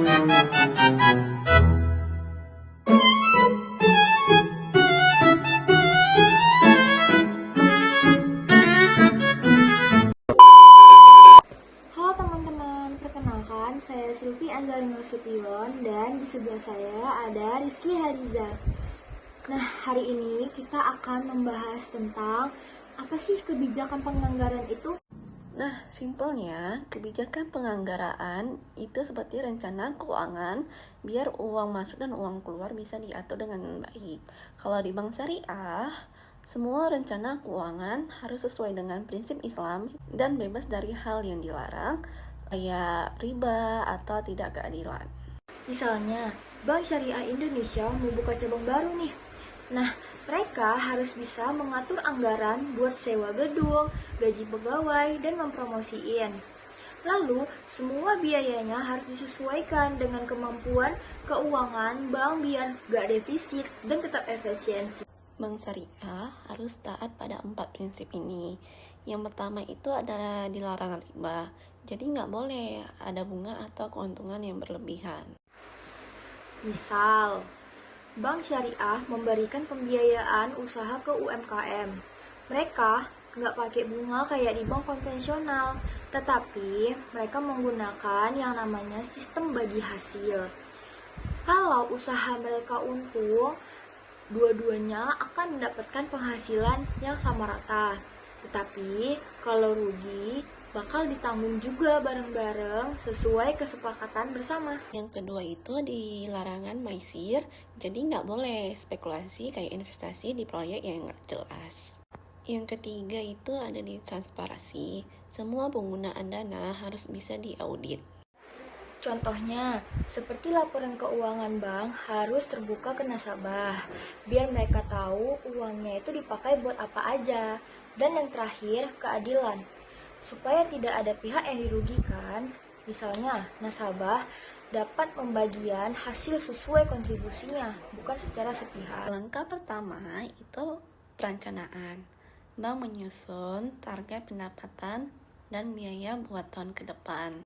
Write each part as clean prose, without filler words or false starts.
Halo teman-teman, perkenalkan saya Silvi Angelina Sution dan di sebelah saya ada Rizky Haliza. Nah, hari ini kita akan membahas tentang apa sih kebijakan penganggaran itu? Nah, simpelnya, kebijakan penganggaraan itu seperti rencana keuangan biar uang masuk dan uang keluar bisa diatur dengan baik. Kalau di bank syariah, semua rencana keuangan harus sesuai dengan prinsip Islam dan bebas dari hal yang dilarang, kayak riba atau tidak keadilan. Misalnya, Bank Syariah Indonesia mau buka cabang baru nih. Nah, mereka harus bisa mengatur anggaran buat sewa gedung, gaji pegawai, dan mempromosiin. Lalu, semua biayanya harus disesuaikan dengan kemampuan keuangan bank biar gak defisit dan tetap efisiensi. Bank syariah harus taat pada 4 prinsip ini. Yang pertama itu adalah dilarang riba. Jadi nggak boleh ada bunga atau keuntungan yang berlebihan. Misal, Bank Syariah memberikan pembiayaan usaha ke UMKM. Mereka nggak pakai bunga kayak di bank konvensional, tetapi mereka menggunakan yang namanya sistem bagi hasil. Kalau usaha mereka untung, dua-duanya akan mendapatkan penghasilan yang sama rata. Tetapi kalau rugi, bakal ditanggung juga bareng-bareng sesuai kesepakatan bersama. Yang kedua itu di larangan maisir, jadi nggak boleh spekulasi kayak investasi di proyek yang nggak jelas. Yang ketiga itu ada di transparansi, semua penggunaan dana harus bisa diaudit. Contohnya, seperti laporan keuangan bank harus terbuka ke nasabah, biar mereka tahu uangnya itu dipakai buat apa aja. Dan yang terakhir, keadilan. Supaya tidak ada pihak yang dirugikan, misalnya nasabah dapat pembagian hasil sesuai kontribusinya, bukan secara sepihak. Langkah pertama itu perencanaan. Bank menyusun target pendapatan dan biaya buat tahun ke depan.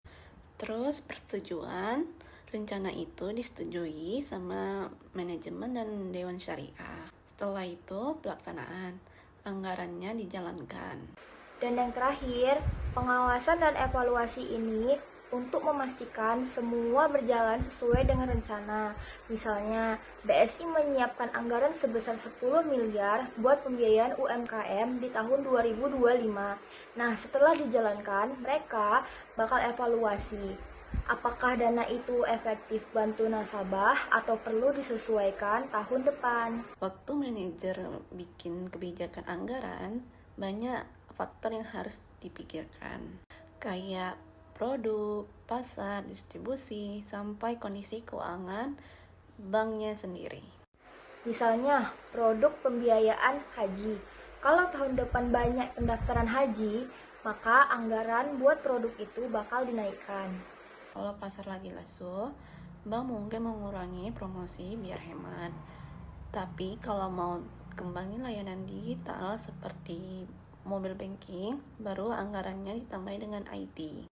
Terus persetujuan, rencana itu disetujui sama manajemen dan Dewan Syariah. Setelah itu pelaksanaan, anggarannya dijalankan. Dan yang terakhir, pengawasan dan evaluasi ini untuk memastikan semua berjalan sesuai dengan rencana. Misalnya, BSI menyiapkan anggaran sebesar 10 miliar buat pembiayaan UMKM di tahun 2025. Nah, setelah dijalankan, mereka bakal evaluasi apakah dana itu efektif bantu nasabah atau perlu disesuaikan tahun depan. Waktu manajer bikin kebijakan anggaran, banyak faktor yang harus dipikirkan, kayak produk, pasar, distribusi, sampai kondisi keuangan banknya sendiri. Misalnya, produk pembiayaan haji. Kalau tahun depan banyak pendaftaran haji, maka anggaran buat produk itu bakal dinaikkan. Kalau pasar lagi lesu, bank mungkin mengurangi promosi biar hemat. Tapi kalau mau kembangin layanan digital seperti mobile banking, baru anggarannya ditambahi dengan IT.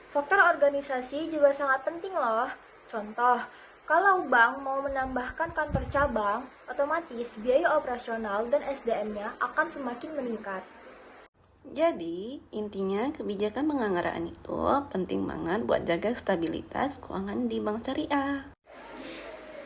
Faktor organisasi juga sangat penting loh. Contoh, kalau bank mau menambahkan kantor cabang, otomatis biaya operasional dan SDM-nya akan semakin meningkat. Jadi, intinya kebijakan penganggaran itu penting banget buat jaga stabilitas keuangan di bank syariah.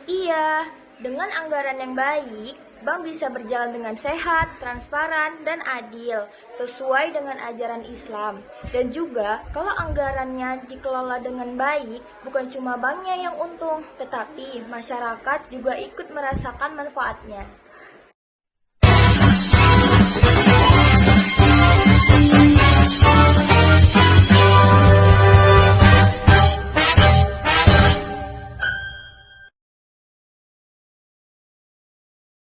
Iya, dengan anggaran yang baik, bank bisa berjalan dengan sehat, transparan, dan adil, sesuai dengan ajaran Islam. Dan juga, kalau anggarannya dikelola dengan baik, bukan cuma banknya yang untung, tetapi masyarakat juga ikut merasakan manfaatnya.